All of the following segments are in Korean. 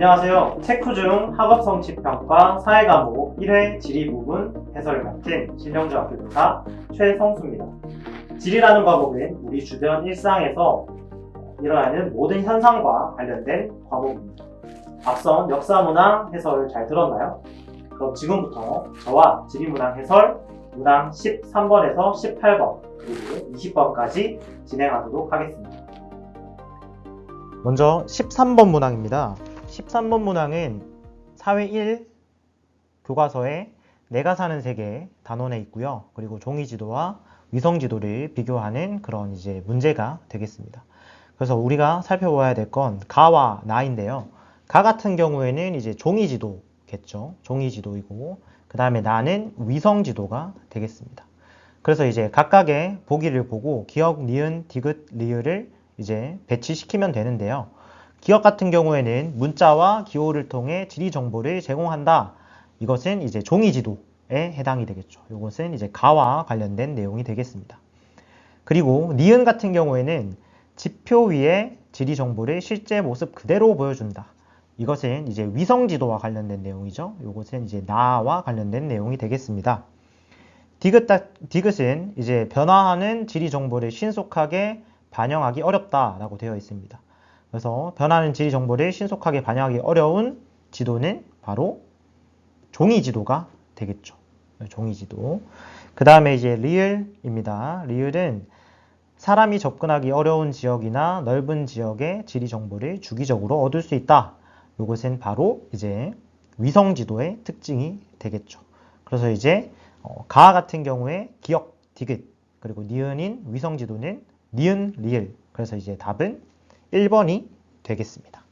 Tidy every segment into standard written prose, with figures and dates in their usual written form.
안녕하세요. 체크 중 학업성취평가 사회과목 1회 지리 부분 해설을 맡은 신영주학교 교사 최성수입니다. 지리라는 과목은 우리 주변 일상에서 일어나는 모든 현상과 관련된 과목입니다. 앞선 역사문항 해설을 잘 들었나요? 그럼 지금부터 저와 지리문항 해설 문항 13번에서 18번 그리고 20번까지 진행하도록 하겠습니다. 먼저 13번 문항입니다. 13번 문항은 사회 1 교과서에 내가 사는 세계 단원에 있고요. 그리고 종이지도와 위성지도를 비교하는 그런 이제 문제가 되겠습니다. 그래서 우리가 살펴봐야 될 건 가와 나인데요. 가 같은 경우에는 이제 종이지도겠죠. 종이지도이고 그 다음에 나는 위성지도가 되겠습니다. 그래서 이제 각각의 보기를 보고 기역, 니은, 디귿, 리을을 이제 배치시키면 되는데요. 기역 같은 경우에는 문자와 기호를 통해 지리 정보를 제공한다. 이것은 이제 종이지도에 해당이 되겠죠. 이것은 이제 가와 관련된 내용이 되겠습니다. 그리고 니은 같은 경우에는 지표 위에 지리 정보를 실제 모습 그대로 보여준다. 이것은 이제 위성지도와 관련된 내용이죠. 이것은 이제 나와 관련된 내용이 되겠습니다. 디귿은 이제 변화하는 지리 정보를 신속하게 반영하기 어렵다라고 되어 있습니다. 그래서 변하는 지리 정보를 신속하게 반영하기 어려운 지도는 바로 종이지도가 되겠죠. 종이지도. 그 다음에 이제 리을입니다. 리을은 사람이 접근하기 어려운 지역이나 넓은 지역의 지리 정보를 주기적으로 얻을 수 있다. 이것은 바로 이제 위성지도의 특징이 되겠죠. 그래서 이제 가 같은 경우에 기역, 디귿, 그리고 니은인 위성지도는 니은, 리을. 그래서 이제 답은 1번이 되겠습니다.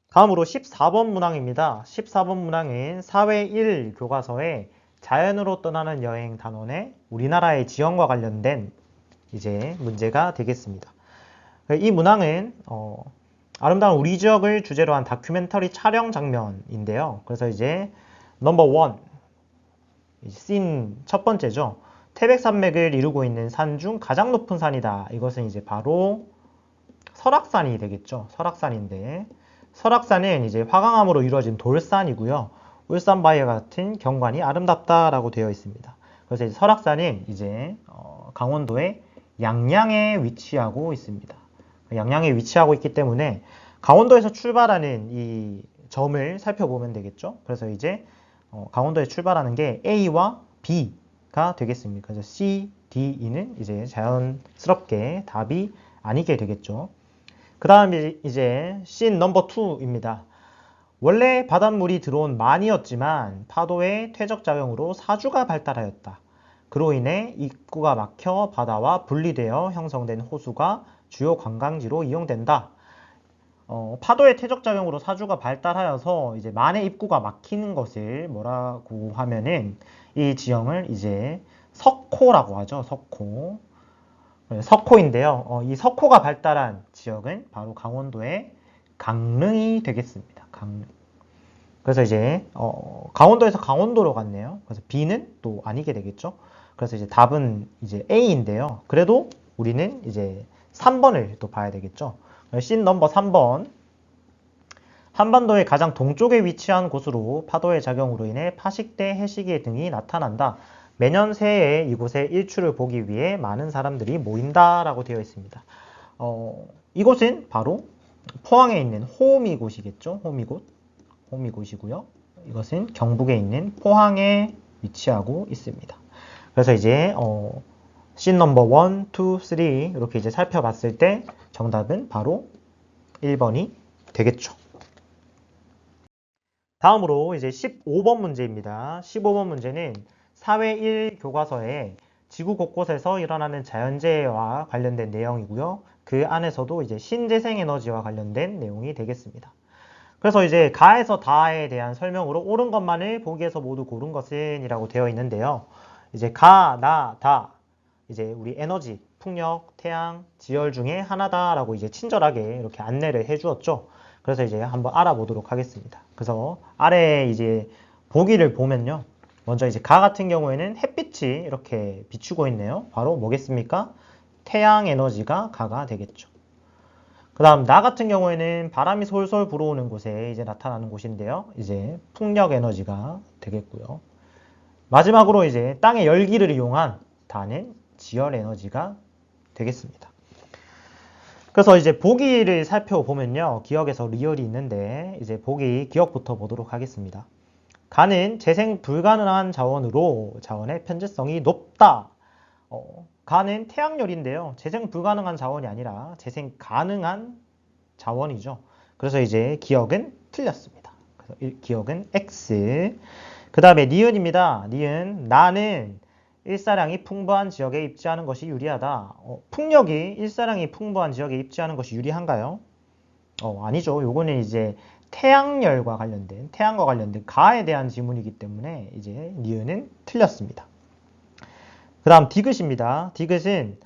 다음으로 14번 문항입니다. 14번 문항은 사회 1 교과서에 자연으로 떠나는 여행 단원에 우리나라의 지형과 관련된 이제 문제가 되겠습니다. 이 문항은 아름다운 우리 지역을 주제로 한 다큐멘터리 촬영 장면인데요. 그래서 이제 넘버 1, 씬 첫 번째죠. 태백산맥을 이루고 있는 산 중 가장 높은 산이다. 이것은 이제 바로 설악산이 되겠죠. 설악산인데 설악산은 이제 화강암으로 이루어진 돌산이고요. 울산바위와 같은 경관이 아름답다라고 되어 있습니다. 그래서 이제 설악산은 이제 강원도의 양양에 위치하고 있습니다. 양양에 위치하고 있기 때문에 강원도에서 출발하는 이 점을 살펴보면 되겠죠. 그래서 이제 강원도에 출발하는 게 A와 B가 되겠습니다. 그래서 C, D, E는 이제 자연스럽게 답이 아니게 되겠죠. 그 다음에 이제 씬 넘버 2입니다. 원래 바닷물이 들어온 만이었지만 파도의 퇴적작용으로 사주가 발달하였다. 그로 인해 입구가 막혀 바다와 분리되어 형성된 호수가 주요 관광지로 이용된다. 파도의 퇴적작용으로 사주가 발달하여서 이제 만의 입구가 막히는 것을 뭐라고 하면은 이 지형을 이제 석호라고 하죠. 석호. 석호인데요. 이 석호가 발달한 지역은 바로 강원도의 강릉이 되겠습니다. 강릉. 그래서 이제 강원도에서 강원도로 갔네요. 그래서 B는 또 아니게 되겠죠. 그래서 이제 답은 이제 A인데요. 그래도 우리는 이제 3번을 또 봐야 되겠죠. 씬 넘버 3번. 한반도의 가장 동쪽에 위치한 곳으로 파도의 작용으로 인해 파식대, 해시계 등이 나타난다. 매년 새해에 이곳의 일출을 보기 위해 많은 사람들이 모인다라고 되어 있습니다. 이곳은 바로 포항에 있는 호미곶이겠죠. 호미곶이고요. 이것은 경북에 있는 포항에 위치하고 있습니다. 그래서 이제 씬 넘버 1, 2, 3 이렇게 이제 살펴봤을 때 정답은 바로 1번이 되겠죠. 다음으로 이제 15번 문제입니다. 15번 문제는 사회 1 교과서에 지구 곳곳에서 일어나는 자연재해와 관련된 내용이고요. 그 안에서도 이제 신재생에너지와 관련된 내용이 되겠습니다. 그래서 이제 가에서 다에 대한 설명으로 옳은 것만을 보기에서 모두 고른 것은 이라고 되어 있는데요. 이제 가, 나, 다 이제 우리 에너지, 풍력, 태양, 지열 중에 하나다라고 이제 친절하게 이렇게 안내를 해주었죠. 그래서 이제 한번 알아보도록 하겠습니다. 그래서 아래에 이제 보기를 보면요. 먼저 이제 가 같은 경우에는 햇빛이 이렇게 비추고 있네요. 바로 뭐겠습니까? 태양 에너지가 가가 되겠죠. 그 다음 나 같은 경우에는 바람이 솔솔 불어오는 곳에 이제 나타나는 곳인데요. 이제 풍력 에너지가 되겠고요. 마지막으로 이제 땅의 열기를 이용한 다는 지열 에너지가 되겠습니다. 그래서 이제 보기를 살펴보면요. 기억에서 리얼이 있는데 이제 보기 기억부터 보도록 하겠습니다. 가는 재생 불가능한 자원으로 자원의 편재성이 높다. 가는 태양열인데요. 재생 불가능한 자원이 아니라 재생 가능한 자원이죠. 그래서 이제 기억은 틀렸습니다. 그래서 기억은 X. 그 다음에 니은입니다. 니은 나는 일사량이 풍부한 지역에 입지하는 것이 유리하다. 풍력이 일사량이 풍부한 지역에 입지하는 것이 유리한가요? 아니죠. 요거는 이제 태양열과 관련된 태양과 관련된 가에 대한 지문이기 때문에 이제 니은은 틀렸습니다. 그 다음 디귿입니다. 디귿은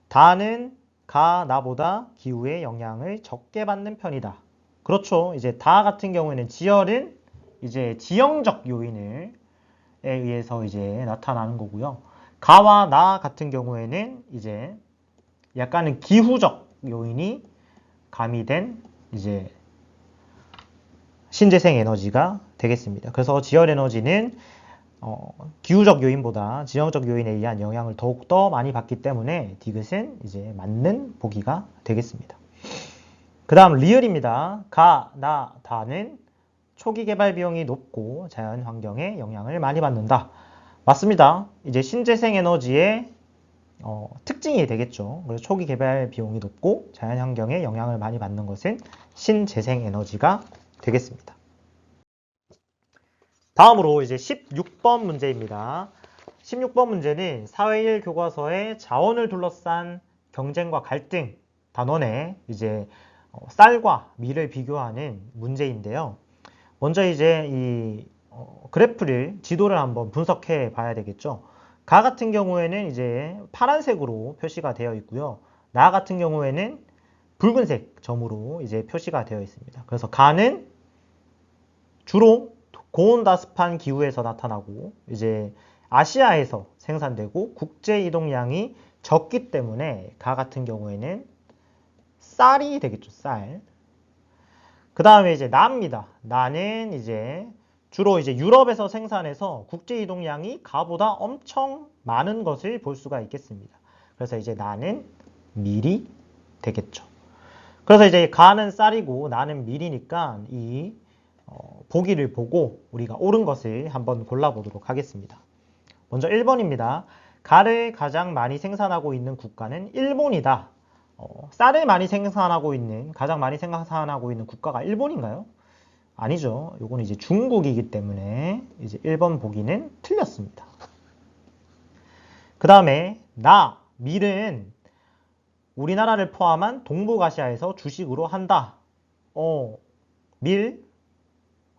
다는 가 나보다 기후의 영향을 적게 받는 편이다. 그렇죠. 이제 다 같은 경우에는 지열은 이제 지형적 요인에 의해서 이제 나타나는 거고요. 가와 나 같은 경우에는 이제 약간은 기후적 요인이 가미된 이제 신재생 에너지가 되겠습니다. 그래서 지열 에너지는 기후적 요인보다 지형적 요인에 의한 영향을 더욱더 많이 받기 때문에 디귿은 이제 맞는 보기가 되겠습니다. 그 다음 리을입니다. 가, 나, 다는 초기 개발 비용이 높고 자연 환경에 영향을 많이 받는다. 맞습니다. 이제 신재생 에너지의 특징이 되겠죠. 그래서 초기 개발 비용이 높고 자연 환경에 영향을 많이 받는 것은 신재생 에너지가 되겠습니다. 다음으로 이제 16번 문제입니다. 16번 문제는 사회 1 교과서의 자원을 둘러싼 경쟁과 갈등 단원에 이제 쌀과 밀을 비교하는 문제인데요. 먼저 이제 이 그래프를 지도를 한번 분석해 봐야 되겠죠. 가 같은 경우에는 이제 파란색으로 표시가 되어 있고요. 나 같은 경우에는 붉은색 점으로 이제 표시가 되어 있습니다. 그래서 가는 주로 고온다습한 기후에서 나타나고 이제 아시아에서 생산되고 국제 이동량이 적기 때문에 가 같은 경우에는 쌀이 되겠죠. 쌀. 그 다음에 이제 나입니다. 나는 이제 주로 이제 유럽에서 생산해서 국제 이동량이 가보다 엄청 많은 것을 볼 수가 있겠습니다. 그래서 이제 나는 밀이 되겠죠. 그래서 이제 가는 쌀이고 나는 밀이니까 이 보기를 보고 우리가 옳은 것을 한번 골라보도록 하겠습니다. 먼저 1번입니다. 가를 가장 많이 생산하고 있는 국가는 일본이다. 쌀을 많이 생산하고 있는, 가장 많이 생산하고 있는 국가가 일본인가요? 아니죠. 요거는 이제 중국이기 때문에 이제 1번 보기는 틀렸습니다. 그 다음에 밀은 우리나라를 포함한 동북아시아에서 주식으로 한다. 밀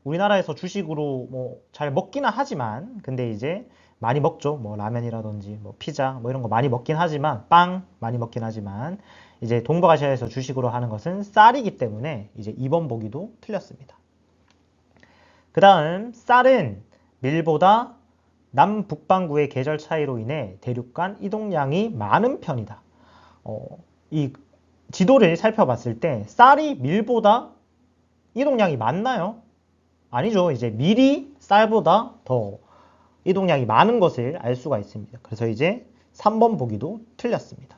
우리나라에서 주식으로 뭐 잘 먹기는 하지만 근데 이제 많이 먹죠. 뭐 라면이라든지 뭐 피자 뭐 이런 거 많이 먹긴 하지만 빵 많이 먹긴 하지만 이제 동북아시아에서 주식으로 하는 것은 쌀이기 때문에 이제 2번 보기도 틀렸습니다. 그 다음 쌀은 밀보다 남북반구의 계절 차이로 인해 대륙 간 이동량이 많은 편이다. 이 지도를 살펴봤을 때 쌀이 밀보다 이동량이 많나요? 아니죠. 이제 밀이 쌀보다 더 이동량이 많은 것을 알 수가 있습니다. 그래서 이제 3번 보기도 틀렸습니다.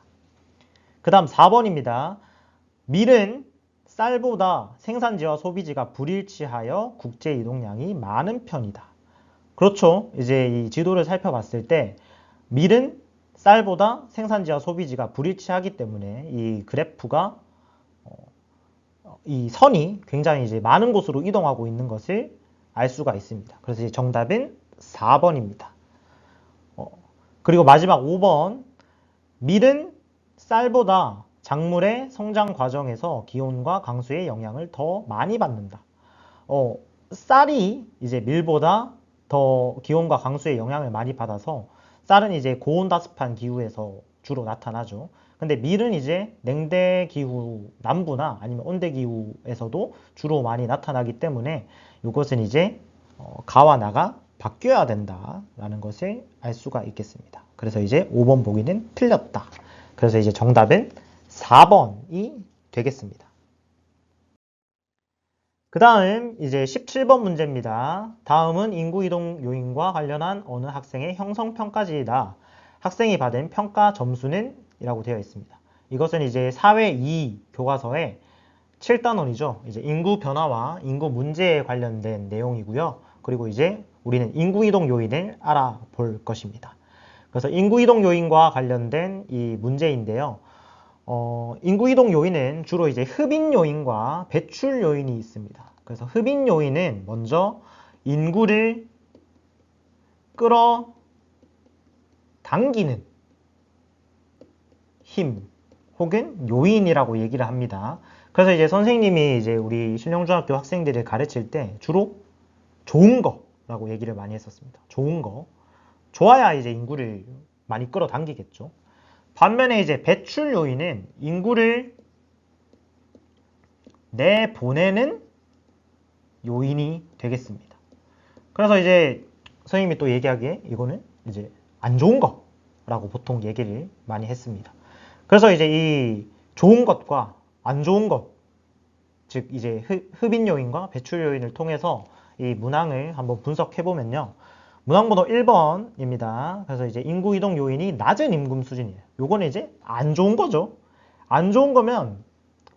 그 다음 4번입니다. 밀은 쌀보다 생산지와 소비지가 불일치하여 국제 이동량이 많은 편이다. 그렇죠. 이제 이 지도를 살펴봤을 때 밀은 쌀보다 생산지와 소비지가 불일치하기 때문에 이 그래프가 이 선이 굉장히 이제 많은 곳으로 이동하고 있는 것을 알 수가 있습니다. 그래서 이제 정답은 4번입니다. 그리고 마지막 5번. 밀은 쌀보다 작물의 성장 과정에서 기온과 강수의 영향을 더 많이 받는다. 쌀이 이제 밀보다 더 기온과 강수의 영향을 많이 받아서 쌀은 이제 고온다습한 기후에서 주로 나타나죠. 근데 밀은 이제 냉대 기후 남부나 아니면 온대 기후에서도 주로 많이 나타나기 때문에 이것은 이제 가와 나가 바뀌어야 된다라는 것을 알 수가 있겠습니다. 그래서 이제 5번 보기는 틀렸다. 그래서 이제 정답은 4번이 되겠습니다. 그 다음 이제 17번 문제입니다. 다음은 인구이동 요인과 관련한 어느 학생의 형성평가지이다. 학생이 받은 평가 점수는? 이라고 되어 있습니다. 이것은 이제 사회 2 교과서의 7단원이죠. 이제 인구 변화와 인구 문제에 관련된 내용이고요. 그리고 이제 우리는 인구이동 요인을 알아볼 것입니다. 그래서 인구이동 요인과 관련된 이 문제인데요. 인구이동 요인은 주로 이제 흡인 요인과 배출 요인이 있습니다. 그래서 흡인 요인은 먼저 인구를 끌어당기는 힘 혹은 요인이라고 얘기를 합니다. 그래서 이제 선생님이 이제 우리 신영중학교 학생들을 가르칠 때 주로 좋은 거라고 얘기를 많이 했었습니다. 좋은 거. 좋아야 이제 인구를 많이 끌어당기겠죠. 반면에 이제 배출 요인은 인구를 내보내는 요인이 되겠습니다. 그래서 이제 선생님이 또 얘기하기에 이거는 이제 안 좋은 거라고 보통 얘기를 많이 했습니다. 그래서 이제 이 좋은 것과 안 좋은 것, 즉 이제 흡인 요인과 배출 요인을 통해서 이 문항을 한번 분석해 보면요. 문항번호 1번입니다. 그래서 이제 인구 이동 요인이 낮은 임금 수준이에요. 요거는 이제 안 좋은 거죠. 안 좋은 거면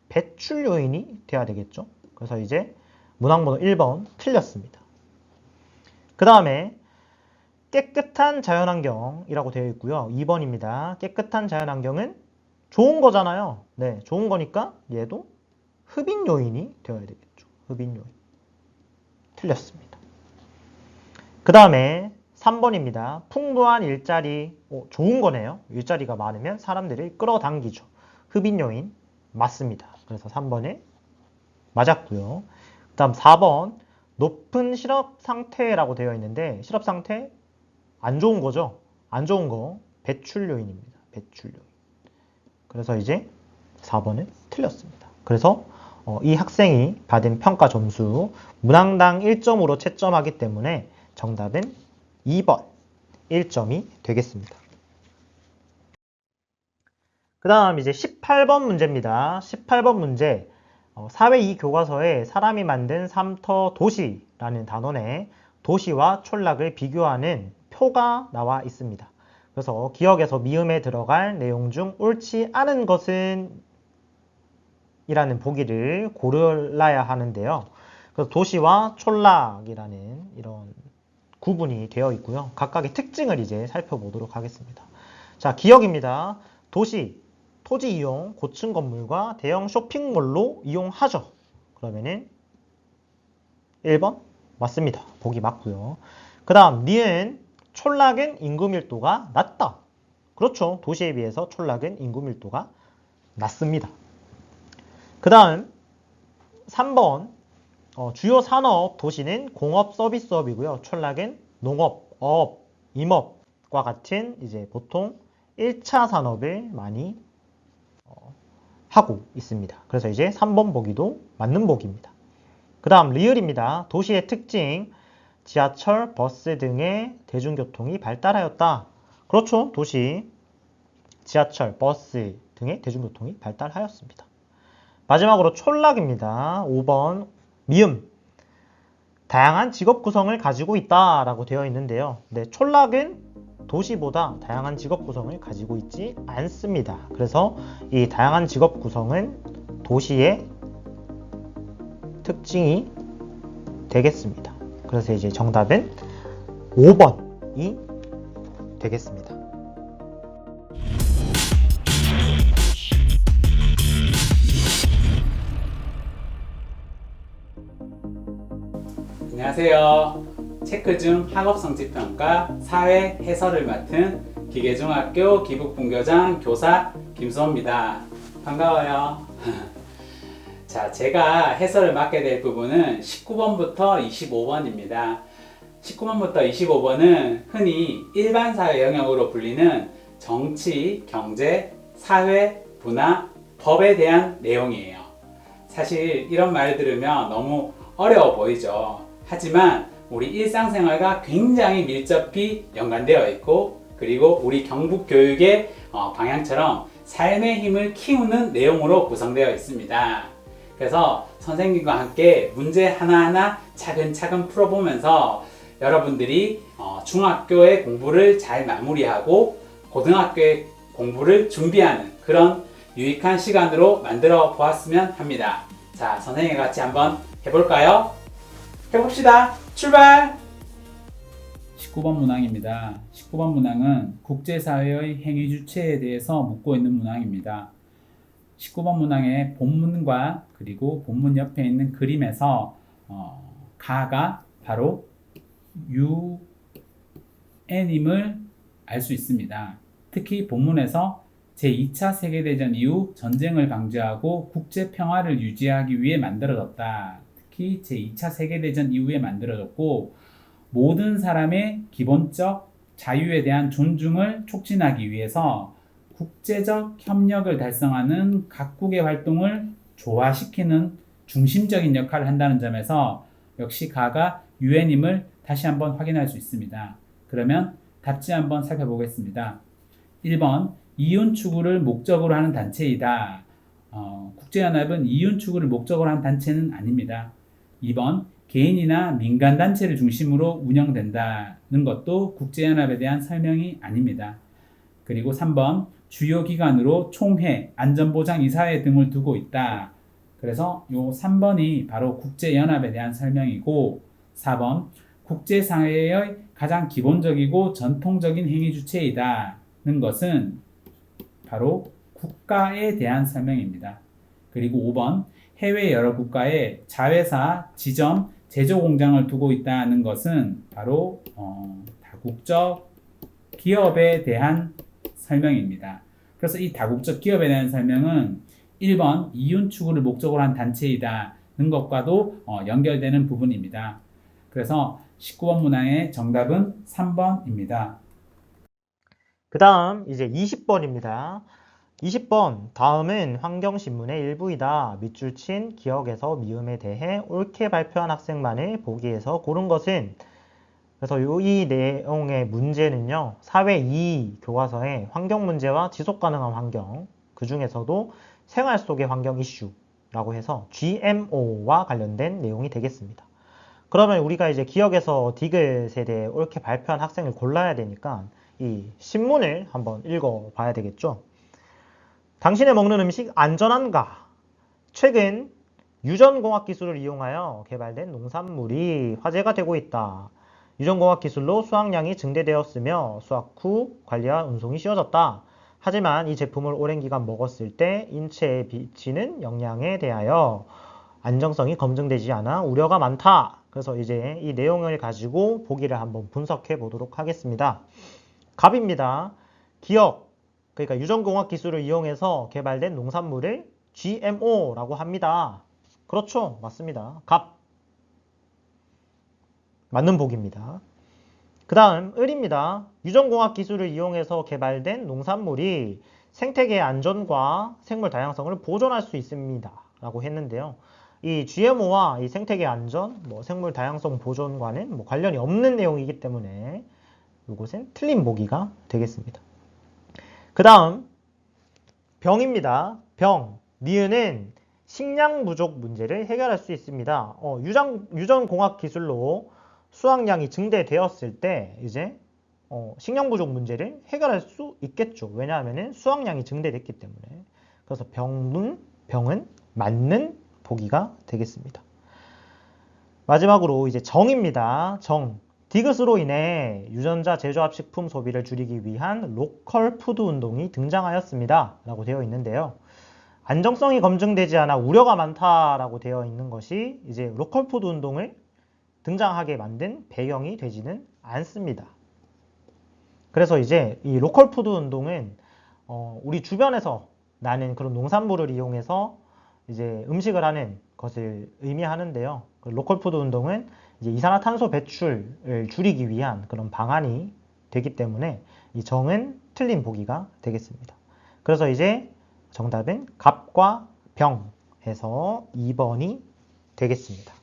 배출 요인이 돼야 되겠죠. 그래서 이제 문항번호 1번 틀렸습니다. 그 다음에 깨끗한 자연환경이라고 되어 있고요. 2번입니다. 깨끗한 자연환경은 좋은 거잖아요. 네, 좋은 거니까 얘도 흡인 요인이 되어야 되겠죠. 흡인 요인. 틀렸습니다. 그 다음에 3번입니다. 풍부한 일자리, 좋은 거네요. 일자리가 많으면 사람들을 끌어당기죠. 흡인 요인 맞습니다. 그래서 3번에 맞았고요. 그 다음 4번 높은 실업 상태라고 되어 있는데 실업 상태 안 좋은 거죠. 안 좋은 거 배출 요인입니다. 배출 요인. 그래서 이제 4번은 틀렸습니다. 그래서 이 학생이 받은 평가 점수 문항당 1점으로 채점하기 때문에 정답은 2번 1점이 되겠습니다. 그 다음 이제 18번 문제입니다. 18번 문제 사회 2 교과서에 사람이 만든 삶터 도시라는 단원에 도시와 촌락을 비교하는 표가 나와 있습니다. 그래서 기억에서 미음에 들어갈 내용 중 옳지 않은 것은 이라는 보기를 고르라야 하는데요. 그래서 도시와 촌락이라는 이런 구분이 되어 있고요. 각각의 특징을 이제 살펴보도록 하겠습니다. 자, 기억입니다. 도시, 토지 이용, 고층 건물과 대형 쇼핑몰로 이용하죠. 그러면은 1번 맞습니다. 보기 맞고요. 그 다음 니은 촌락은 인구 밀도가 낮다. 그렇죠. 도시에 비해서 촌락은 인구 밀도가 낮습니다. 그 다음 3번 주요 산업 도시는 공업 서비스업이고요. 촌락은 농업, 어업, 임업과 같은 이제 보통 1차 산업을 많이 하고 있습니다. 그래서 이제 3번 보기도 맞는 보기입니다. 그 다음 리을입니다. 도시의 특징 지하철, 버스 등의 대중교통이 발달하였다. 그렇죠. 도시 지하철, 버스 등의 대중교통이 발달하였습니다. 마지막으로 촌락입니다. 5번 미음 다양한 직업 구성을 가지고 있다라고 되어 있는데요. 네, 촌락은 도시보다 다양한 직업 구성을 가지고 있지 않습니다. 그래서 이 다양한 직업 구성은 도시의 특징이 되겠습니다. 그래서 이제 정답은 5번이 되겠습니다. 안녕하세요. 체크중 학업성취평가 사회 해설을 맡은 기계중학교 기북분교장 교사 김수호입니다. 반가워요. 자, 제가 해설을 맡게 될 부분은 19번부터 25번입니다. 19번부터 25번은 흔히 일반사회 영역으로 불리는 정치, 경제, 사회, 문화, 법에 대한 내용이에요. 사실 이런 말 들으면 너무 어려워 보이죠. 하지만 우리 일상생활과 굉장히 밀접히 연관되어 있고 그리고 우리 경북교육의 방향처럼 삶의 힘을 키우는 내용으로 구성되어 있습니다. 그래서 선생님과 함께 문제 하나하나 차근차근 풀어보면서 여러분들이 중학교의 공부를 잘 마무리하고 고등학교의 공부를 준비하는 그런 유익한 시간으로 만들어 보았으면 합니다. 자, 선생님과 같이 한번 해볼까요? 해봅시다. 출발! 19번 문항입니다. 19번 문항은 국제사회의 행위 주체에 대해서 묻고 있는 문항입니다. 19번 문항의 본문과 그리고 본문 옆에 있는 그림에서 가가 바로 유엔임을 알 수 있습니다. 특히 본문에서 제2차 세계대전 이후 전쟁을 방지하고 국제 평화를 유지하기 위해 만들어졌다. 특히 제2차 세계대전 이후에 만들어졌고 모든 사람의 기본적 자유에 대한 존중을 촉진하기 위해서 국제적 협력을 달성하는 각국의 활동을 조화시키는 중심적인 역할을 한다는 점에서 역시 가가 유엔임을 다시 한번 확인할 수 있습니다. 그러면 답지 한번 살펴보겠습니다. 1번 이윤 추구를 목적으로 하는 단체이다. 국제연합은 이윤 추구를 목적으로 하는 단체는 아닙니다. 2번 개인이나 민간단체를 중심으로 운영된다는 것도 국제연합에 대한 설명이 아닙니다. 그리고 3번 주요 기관으로 총회, 안전보장이사회 등을 두고 있다. 그래서 요 3번이 바로 국제연합에 대한 설명이고 4번 국제사회의 가장 기본적이고 전통적인 행위 주체이다는 것은 바로 국가에 대한 설명입니다. 그리고 5번 해외 여러 국가에 자회사, 지점, 제조 공장을 두고 있다는 것은 바로 다국적 기업에 대한 설명입니다. 그래서 이 다국적 기업에 대한 설명은 1번 이윤 추구를 목적으로 한 단체이다는 것과도 연결되는 부분입니다. 그래서 19번 문항의 정답은 3번입니다. 그 다음 이제 20번입니다. 20번 다음은 환경신문의 일부이다. 밑줄 친 기억에서 미음에 대해 옳게 발표한 학생만을 보기에서 고른 것은 그래서 이 내용의 문제는요. 사회 2 교과서의 환경 문제와 지속 가능한 환경 그 중에서도 생활 속의 환경 이슈라고 해서 GMO와 관련된 내용이 되겠습니다. 그러면 우리가 이제 기억에서 디귿에 대해 옳게 발표한 학생을 골라야 되니까 이 신문을 한번 읽어봐야 되겠죠. 당신의 먹는 음식 안전한가? 최근 유전공학 기술을 이용하여 개발된 농산물이 화제가 되고 있다. 유전공학 기술로 수확량이 증대되었으며 수확 후 관리와 운송이 쉬워졌다. 하지만 이 제품을 오랜 기간 먹었을 때 인체에 미치는 영향에 대하여 안정성이 검증되지 않아 우려가 많다. 그래서 이제 이 내용을 가지고 보기를 한번 분석해 보도록 하겠습니다. 갑입니다. 기억, 그러니까 유전공학 기술을 이용해서 개발된 농산물을 GMO라고 합니다. 그렇죠. 맞습니다. 갑. 맞는 보기입니다. 그 다음 을입니다. 유전공학 기술을 이용해서 개발된 농산물이 생태계 안전과 생물 다양성을 보존할 수 있습니다. 라고 했는데요. 이 GMO와 이 생태계 안전, 생물 다양성 보존과는 관련이 없는 내용이기 때문에 이것은 틀린 보기가 되겠습니다. 그 다음 병입니다. 병. 니은은 식량 부족 문제를 해결할 수 있습니다. 유전공학 기술로 수확량이 증대되었을 때 이제 식량 부족 문제를 해결할 수 있겠죠. 왜냐하면 수확량이 증대됐기 때문에. 그래서 병은 맞는 보기가 되겠습니다. 마지막으로 이제 정입니다. 정. 디귿으로 인해 유전자 제조합 식품 소비를 줄이기 위한 로컬 푸드 운동이 등장하였습니다. 라고 되어 있는데요. 안정성이 검증되지 않아 우려가 많다라고 되어 있는 것이 이제 로컬 푸드 운동을 등장하게 만든 배경이 되지는 않습니다. 그래서 이제 이 로컬 푸드 운동은 우리 주변에서 나는 그런 농산물을 이용해서 이제 음식을 하는 것을 의미하는데요. 그 로컬 푸드 운동은 이제 이산화탄소 배출을 줄이기 위한 그런 방안이 되기 때문에 이 정은 틀린 보기가 되겠습니다. 그래서 이제 정답은 갑과 병에서 2번이 되겠습니다.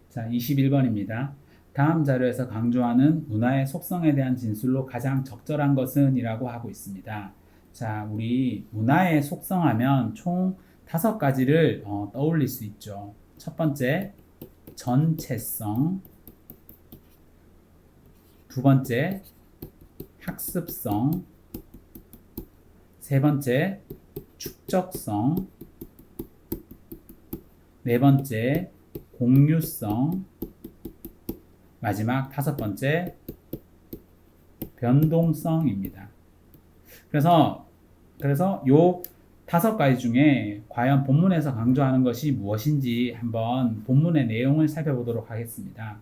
자, 21번입니다. 다음 자료에서 강조하는 문화의 속성에 대한 진술로 가장 적절한 것은 이라고 하고 있습니다. 자, 우리 문화의 속성하면 총 5가지를 떠올릴 수 있죠. 첫 번째, 전체성. 두 번째, 학습성. 세 번째, 축적성. 네 번째, 공유성. 마지막 5번째, 변동성입니다. 그래서 요 5가지 중에 과연 본문에서 강조하는 것이 무엇인지 한번 본문의 내용을 살펴보도록 하겠습니다.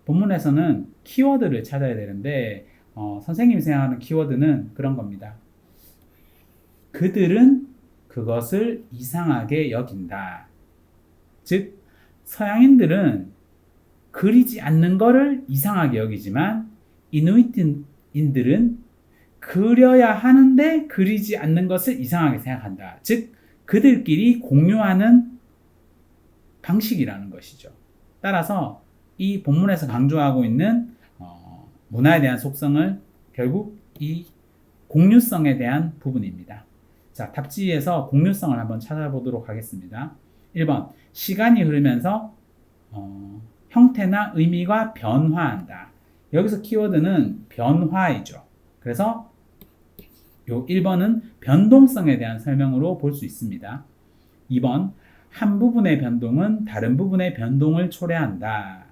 본문에서는 키워드를 찾아야 되는데 선생님이 생각하는 키워드는 그런 겁니다. 그들은 그것을 이상하게 여긴다. 즉 서양인들은 그리지 않는 것을 이상하게 여기지만 이누이트인들은 그려야 하는데 그리지 않는 것을 이상하게 생각한다. 즉 그들끼리 공유하는 방식이라는 것이죠. 따라서 이 본문에서 강조하고 있는 문화에 대한 속성을 결국 이 공유성에 대한 부분입니다. 자, 답지에서 공유성을 한번 찾아보도록 하겠습니다. 1번, 시간이 흐르면서 형태나 의미가 변화한다. 여기서 키워드는 변화이죠. 그래서 요 1번은 변동성에 대한 설명으로 볼 수 있습니다. 2번, 한 부분의 변동은 다른 부분의 변동을 초래한다.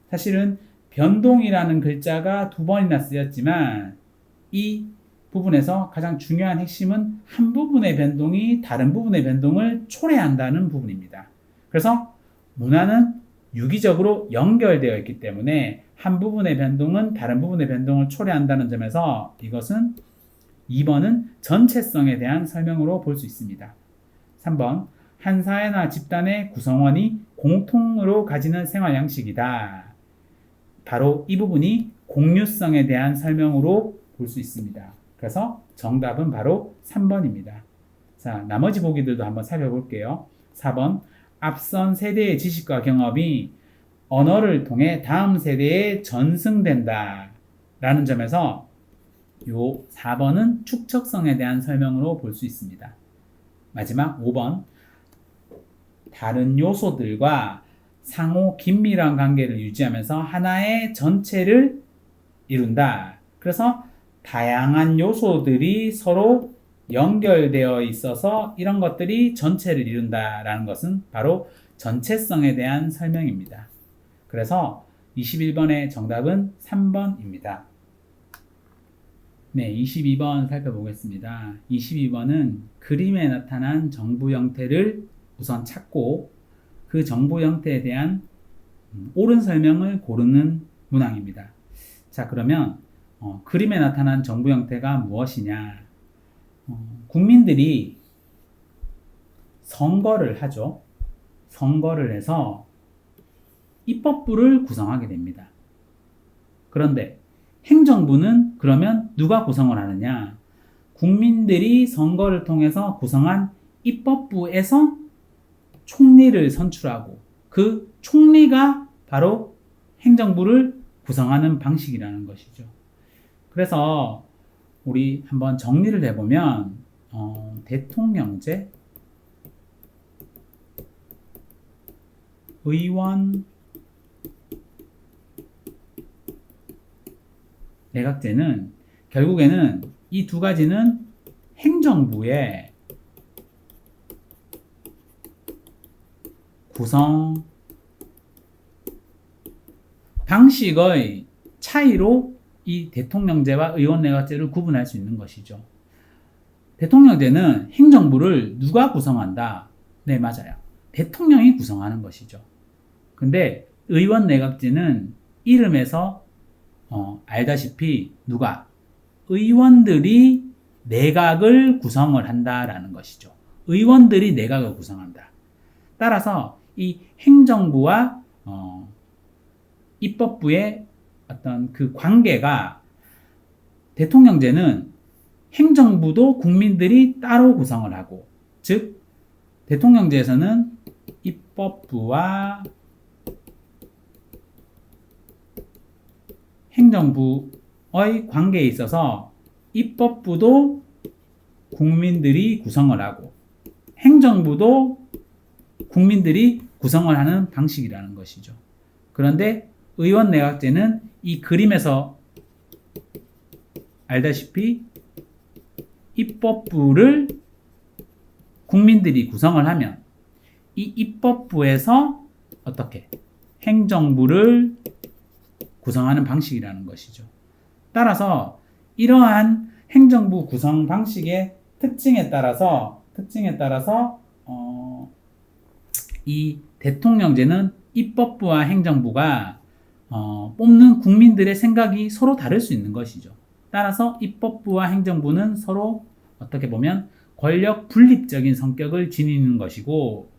사실은 변동이라는 글자가 2번이나 쓰였지만 이 부분에서 가장 중요한 핵심은 한 부분의 변동이 다른 부분의 변동을 초래한다는 부분입니다. 그래서 문화는 유기적으로 연결되어 있기 때문에 한 부분의 변동은 다른 부분의 변동을 초래한다는 점에서 이것은 2번은 전체성에 대한 설명으로 볼 수 있습니다. 3번, 한 사회나 집단의 구성원이 공통으로 가지는 생활 양식이다. 바로 이 부분이 공유성에 대한 설명으로 볼 수 있습니다. 그래서 정답은 바로 3번입니다. 자, 나머지 보기들도 한번 살펴볼게요. 4번, 앞선 세대의 지식과 경험이 언어를 통해 다음 세대에 전승된다. 라는 점에서 요 4번은 축적성에 대한 설명으로 볼 수 있습니다. 마지막 5번, 다른 요소들과 상호 긴밀한 관계를 유지하면서 하나의 전체를 이룬다. 그래서 다양한 요소들이 서로 연결되어 있어서 이런 것들이 전체를 이룬다라는 것은 바로 전체성에 대한 설명입니다. 그래서 21번의 정답은 3번입니다. 네, 22번 살펴보겠습니다. 22번은 그림에 나타난 정부 형태를 우선 찾고 그 정부 형태에 대한 옳은 설명을 고르는 문항입니다. 자, 그러면 그림에 나타난 정부 형태가 무엇이냐? 국민들이 선거를 하죠. 선거를 해서 입법부를 구성하게 됩니다. 그런데 행정부는 그러면 누가 구성을 하느냐? 국민들이 선거를 통해서 구성한 입법부에서 총리를 선출하고 그 총리가 바로 행정부를 구성하는 방식이라는 것이죠. 그래서 우리 한번 정리를 해보면 대통령제, 의원, 내각제는 결국에는 이 2가지는 행정부의 구성 방식의 차이로 이 대통령제와 의원내각제를 구분할 수 있는 것이죠. 대통령제는 행정부를 누가 구성한다? 네, 맞아요. 대통령이 구성하는 것이죠. 근데 의원내각제는 이름에서 알다시피 누가? 의원들이 내각을 구성을 한다라는 것이죠. 의원들이 내각을 구성한다. 따라서 이 행정부와 입법부의 어떤 그 관계가 대통령제는 행정부도 국민들이 따로 구성을 하고, 즉 대통령제에서는 입법부와 행정부의 관계에 있어서 입법부도 국민들이 구성을 하고 행정부도 국민들이 구성을 하는 방식이라는 것이죠. 그런데 의원 내각제는 이 그림에서 알다시피 입법부를 국민들이 구성을 하면 이 입법부에서 어떻게 행정부를 구성하는 방식이라는 것이죠. 따라서 이러한 행정부 구성 방식의 특징에 따라서 이 대통령제는 입법부와 행정부가 뽑는 국민들의 생각이 서로 다를 수 있는 것이죠. 따라서 입법부와 행정부는 서로 어떻게 보면 권력 분립적인 성격을 지니는 것이고,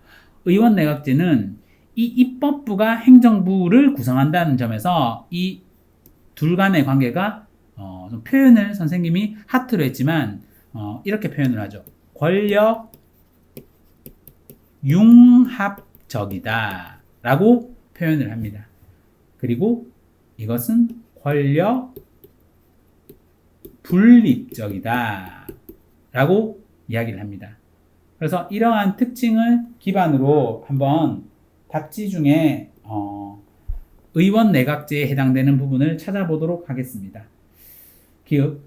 의원 내각제는 이 입법부가 행정부를 구성한다는 점에서 이 둘 간의 관계가 좀 표현을 선생님이 하트로 했지만 이렇게 표현을 하죠. 권력 융합적이다 라고 표현을 합니다. 그리고 이것은 권력 분립적이다 라고 이야기를 합니다. 그래서 이러한 특징을 기반으로 한번 답지 중에 의원 내각제에 해당되는 부분을 찾아보도록 하겠습니다. 기읍,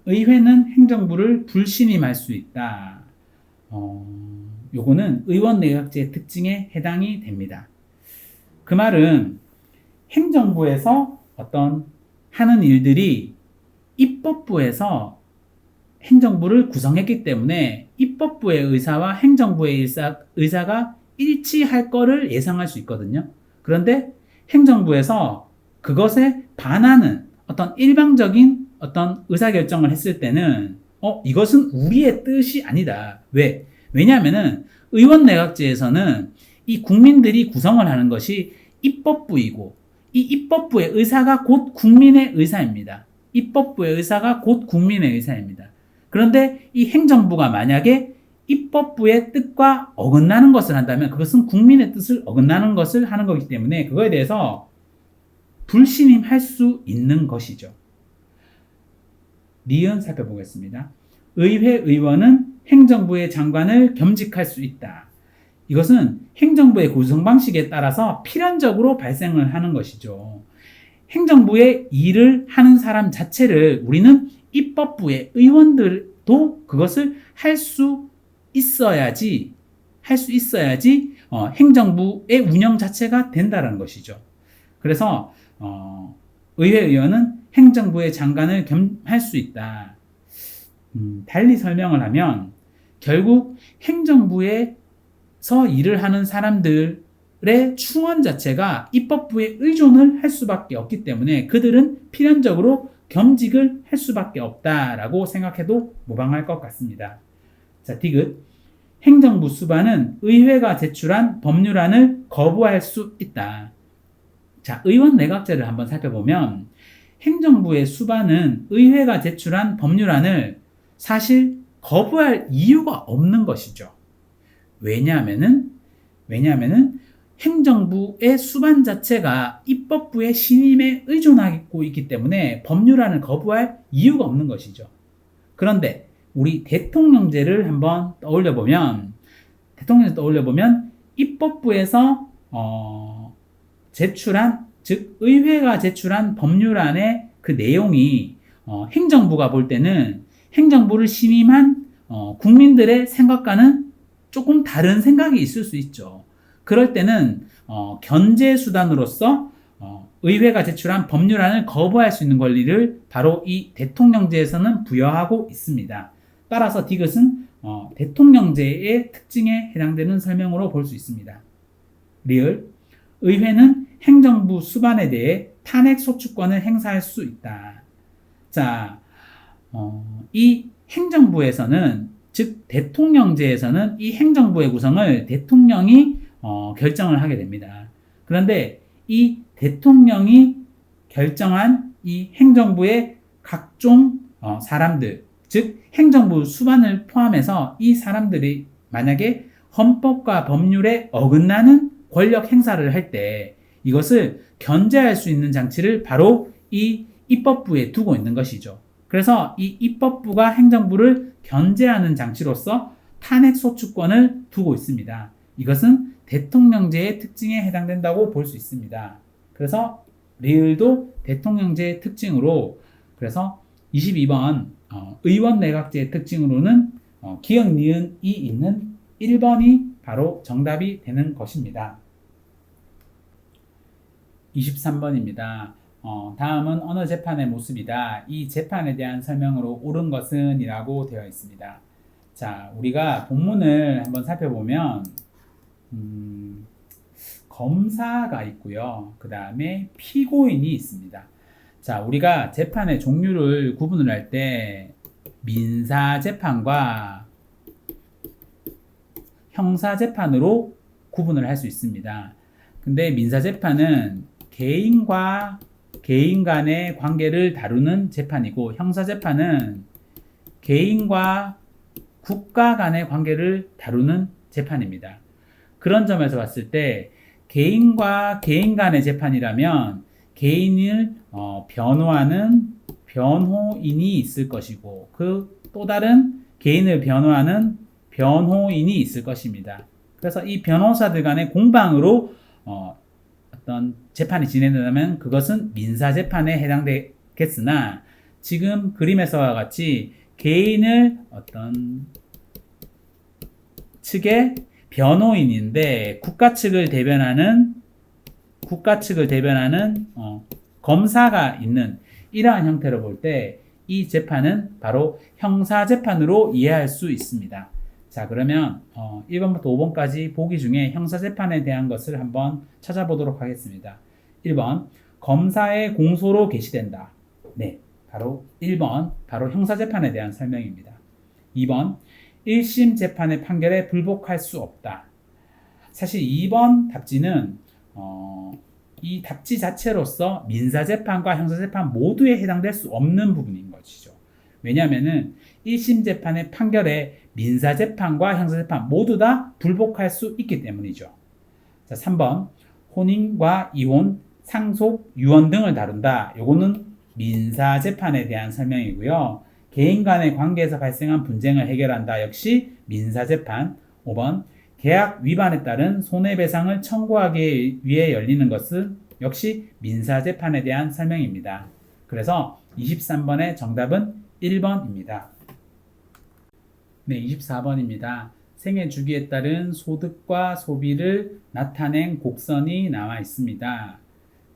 의회는 행정부를 불신임할 수 있다. 요거는 의원 내각제의 특징에 해당이 됩니다. 그 말은 행정부에서 어떤 하는 일들이 입법부에서 행정부를 구성했기 때문에 입법부의 의사와 행정부의 의사가 일치할 거를 예상할 수 있거든요. 그런데 행정부에서 그것에 반하는 어떤 일방적인 어떤 의사결정을 했을 때는 이것은 우리의 뜻이 아니다. 왜? 왜냐하면은 의원 내각제에서는 이 국민들이 구성을 하는 것이 입법부이고 이 입법부의 의사가 곧 국민의 의사입니다. 입법부의 의사가 곧 국민의 의사입니다. 그런데 이 행정부가 만약에 입법부의 뜻과 어긋나는 것을 한다면 그것은 국민의 뜻을 어긋나는 것을 하는 거기 때문에 그거에 대해서 불신임할 수 있는 것이죠. 리은 살펴보겠습니다. 의회 의원은 행정부의 장관을 겸직할 수 있다. 이것은 행정부의 구성 방식에 따라서 필연적으로 발생을 하는 것이죠. 행정부의 일을 하는 사람 자체를 우리는 입법부의 의원들도 그것을 할 수 있어야지 행정부의 운영 자체가 된다는 것이죠. 그래서 의회 의원은 행정부의 장관을 겸할 수 있다. 달리 설명을 하면 결국 행정부에서 일을 하는 사람들의 충원 자체가 입법부에 의존을 할 수밖에 없기 때문에 그들은 필연적으로 겸직을 할 수밖에 없다라고 생각해도 무방할 것 같습니다. 자, 디귿. 행정부 수반은 의회가 제출한 법률안을 거부할 수 있다. 자, 의원 내각제를 한번 살펴보면 행정부의 수반은 의회가 제출한 법률안을 사실 거부할 이유가 없는 것이죠. 왜냐하면은 행정부의 수반 자체가 입법부의 신임에 의존하고 있기 때문에 법률안을 거부할 이유가 없는 것이죠. 그런데 우리 대통령제를 한번 떠올려 보면 입법부에서 즉 의회가 제출한 법률안의 그 내용이 행정부가 볼 때는 행정부를 신임한 국민들의 생각과는 조금 다른 생각이 있을 수 있죠. 그럴 때는 견제 수단으로서 의회가 제출한 법률안을 거부할 수 있는 권리를 바로 이 대통령제에서는 부여하고 있습니다. 따라서 디귿은 대통령제의 특징에 해당되는 설명으로 볼 수 있습니다. 리을. 의회는 행정부 수반에 대해 탄핵 소추권을 행사할 수 있다. 자, 이 행정부에서는 즉 대통령제에서는 이 행정부의 구성을 대통령이 결정을 하게 됩니다. 그런데 이 대통령이 결정한 이 행정부의 각종 사람들, 즉 행정부 수반을 포함해서 이 사람들이 만약에 헌법과 법률에 어긋나는 권력 행사를 할 때 이것을 견제할 수 있는 장치를 바로 이 입법부에 두고 있는 것이죠. 그래서 이 입법부가 행정부를 견제하는 장치로서 탄핵 소추권을 두고 있습니다. 이것은 대통령제의 특징에 해당된다고 볼 수 있습니다. 그래서 리을도 대통령제의 특징으로, 그래서 22번 의원 내각제의 특징으로는 기역 니은이 있는 1번이 바로 정답이 되는 것입니다. 23번입니다. 다음은 어느 재판의 모습이다. 이 재판에 대한 설명으로 옳은 것은 이라고 되어 있습니다. 자, 우리가 본문을 한번 살펴보면 검사가 있고요. 그 다음에 피고인이 있습니다. 자, 우리가 재판의 종류를 구분을 할 때 민사재판과 형사재판으로 구분을 할 수 있습니다. 근데 민사재판은 개인과 개인 간의 관계를 다루는 재판이고, 형사재판은 개인과 국가 간의 관계를 다루는 재판입니다. 그런 점에서 봤을 때 개인과 개인 간의 재판이라면 개인을 변호하는 변호인이 있을 것이고, 그 또 다른 개인을 변호하는 변호인이 있을 것입니다. 그래서 이 변호사들 간의 공방으로 어떤 재판이 진행된다면 그것은 민사재판에 해당되겠으나, 지금 그림에서와 같이 개인을 어떤 측의 변호인인데 국가 측을 대변하는 검사가 있는 이러한 형태로 볼 때 이 재판은 바로 형사재판으로 이해할 수 있습니다. 자, 그러면 1번부터 5번까지 보기 중에 형사재판에 대한 것을 한번 찾아보도록 하겠습니다. 1번, 검사의 공소로 게시된다. 네, 바로 1번, 바로 형사재판에 대한 설명입니다. 2번, 1심 재판의 판결에 불복할 수 없다. 사실 2번 답지는 이 답지 자체로서 민사재판과 형사재판 모두에 해당될 수 없는 부분인 것이죠. 왜냐하면 1심 재판의 판결에 민사재판과 형사재판 모두 다 불복할 수 있기 때문이죠. 자, 3번, 혼인과 이혼, 상속, 유언 등을 다룬다. 요거는 민사재판에 대한 설명이고요. 개인 간의 관계에서 발생한 분쟁을 해결한다. 역시 민사재판. 5번, 계약 위반에 따른 손해배상을 청구하기 위해 열리는 것은 역시 민사재판에 대한 설명입니다. 그래서 23번의 정답은 1번입니다. 네, 24번입니다. 생애 주기에 따른 소득과 소비를 나타낸 곡선이 나와 있습니다.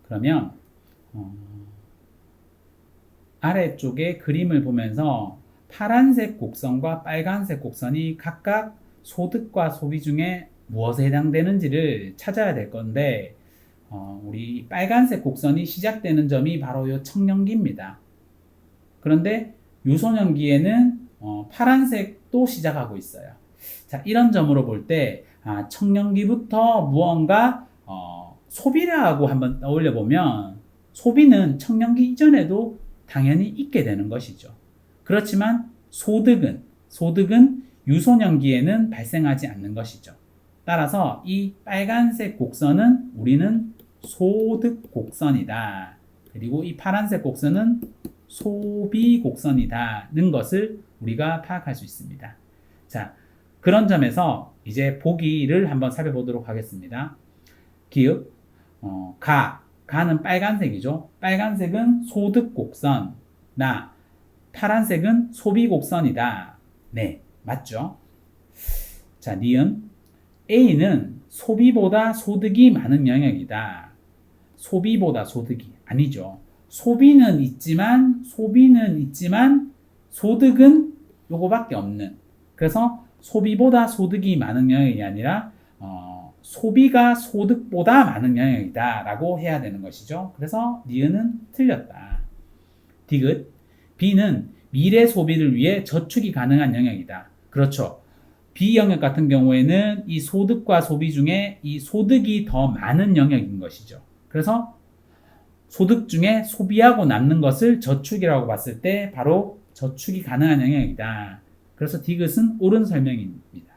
그러면 아래쪽에 그림을 보면서 파란색 곡선과 빨간색 곡선이 각각 소득과 소비 중에 무엇에 해당되는지를 찾아야 될 건데, 우리 빨간색 곡선이 시작되는 점이 바로 이 청년기입니다. 그런데 유소년기에는 파란색도 시작하고 있어요. 자, 이런 점으로 볼 때 청년기부터 무언가 소비라고 한번 떠올려 보면 소비는 청년기 이전에도 당연히 있게 되는 것이죠. 그렇지만 소득은 유소년기에는 발생하지 않는 것이죠. 따라서 이 빨간색 곡선은 우리는 소득 곡선이다. 그리고 이 파란색 곡선은 소비 곡선이다는 것을 우리가 파악할 수 있습니다. 자, 그런 점에서 이제 보기를 한번 살펴보도록 하겠습니다. 기읍, 가는 빨간색이죠. 빨간색은 소득 곡선, 파란색은 소비 곡선이다. 네, 맞죠? 자, 니은, A는 소비보다 소득이 많은 영역이다. 소비보다 소득이 아니죠. 소비는 있지만 소득은 요거밖에 없는. 그래서 소비보다 소득이 많은 영역이 아니라 소비가 소득보다 많은 영역이다 라고 해야 되는 것이죠. 그래서 니은은 틀렸다. 디귿, B는 미래 소비를 위해 저축이 가능한 영역이다. 그렇죠. B 영역 같은 경우에는 이 소득과 소비 중에 이 소득이 더 많은 영역인 것이죠. 그래서 소득 중에 소비하고 남는 것을 저축이라고 봤을 때 바로 저축이 가능한 영역이다. 그래서 디귿은 옳은 설명입니다.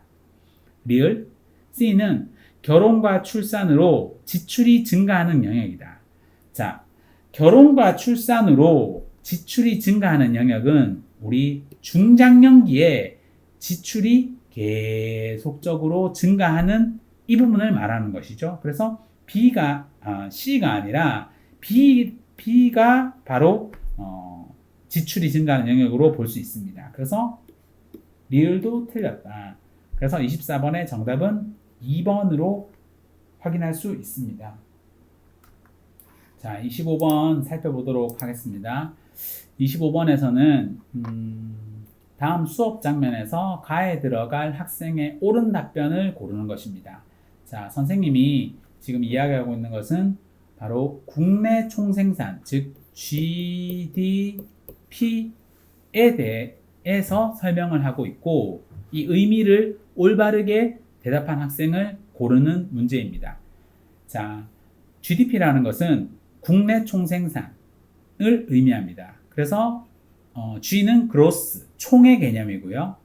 리을, C는 결혼과 출산으로 지출이 증가하는 영역이다. 자, 결혼과 출산으로 지출이 증가하는 영역은 우리 중장년기에 지출이 계속적으로 증가하는 이 부분을 말하는 것이죠. 그래서 C가 아니라 B가 바로 지출이 증가하는 영역으로 볼 수 있습니다. 그래서 리을도 틀렸다. 그래서 24번의 정답은 2번으로 확인할 수 있습니다. 자, 25번 살펴보도록 하겠습니다. 25번에서는 다음 수업 장면에서 가에 들어갈 학생의 옳은 답변을 고르는 것입니다. 자, 선생님이 지금 이야기하고 있는 것은 바로 국내 총생산, 즉 GDP에 대해서 설명을 하고 있고, 이 의미를 올바르게 대답한 학생을 고르는 문제입니다. 자, GDP라는 것은 국내 총생산을 의미합니다. 그래서 G는 gross, 총의 개념이고요.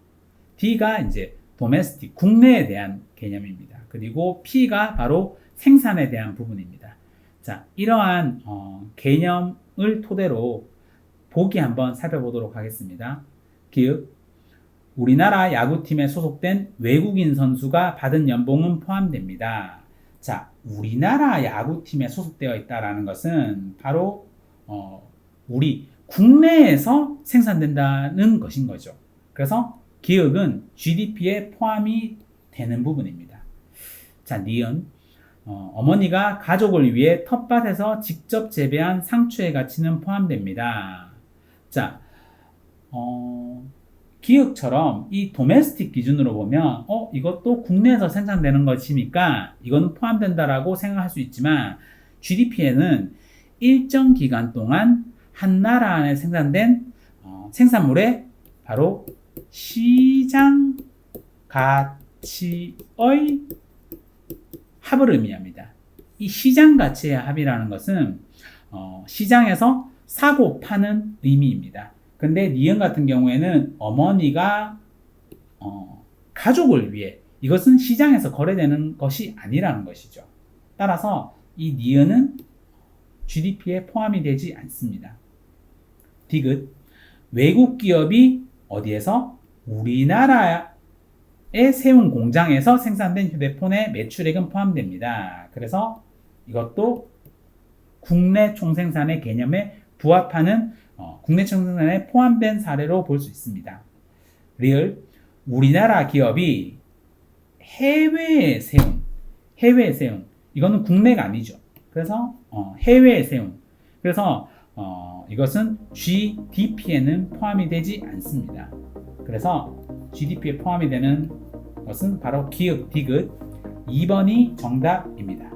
D가 이제 domestic, 국내에 대한 개념입니다. 그리고 P가 바로 생산에 대한 부분입니다. 자, 이러한 개념을 토대로 보기 한번 살펴보도록 하겠습니다. 기읍, 우리나라 야구팀에 소속된 외국인 선수가 받은 연봉은 포함됩니다. 자, 우리나라 야구팀에 소속되어 있다는 것은 바로 우리 국내에서 생산된다는 것인 거죠. 그래서 기읍은 GDP에 포함이 되는 부분입니다. 자, 니은, 어머니가 가족을 위해 텃밭에서 직접 재배한 상추의 가치는 포함됩니다. 자, 기역처럼 이 도메스틱 기준으로 보면 이것도 국내에서 생산되는 것이니까 이거는 포함된다라고 생각할 수 있지만, GDP에는 일정 기간 동안 한 나라 안에 생산된 생산물의 바로 시장 가치의 합을 의미합니다. 이 시장 가치의 합이라는 것은 시장에서 사고 파는 의미입니다. 근데 니은 같은 경우에는 어머니가 가족을 위해, 이것은 시장에서 거래되는 것이 아니라는 것이죠. 따라서 이 니은은 GDP에 포함이 되지 않습니다. 디귿, 외국 기업이 어디에서? 우리나라에 세운 공장에서 생산된 휴대폰의 매출액은 포함됩니다. 그래서 이것도 국내 총생산의 개념에 부합하는 국내 총생산에 포함된 사례로 볼 수 있습니다. 리을, 우리나라 기업이 해외에 세운, 이거는 국내가 아니죠. 그래서 해외에 세운, 그래서 이것은 GDP에는 포함이 되지 않습니다. 그래서 GDP에 포함이 되는 것은 바로 기읍, 디귿 2번이 정답입니다.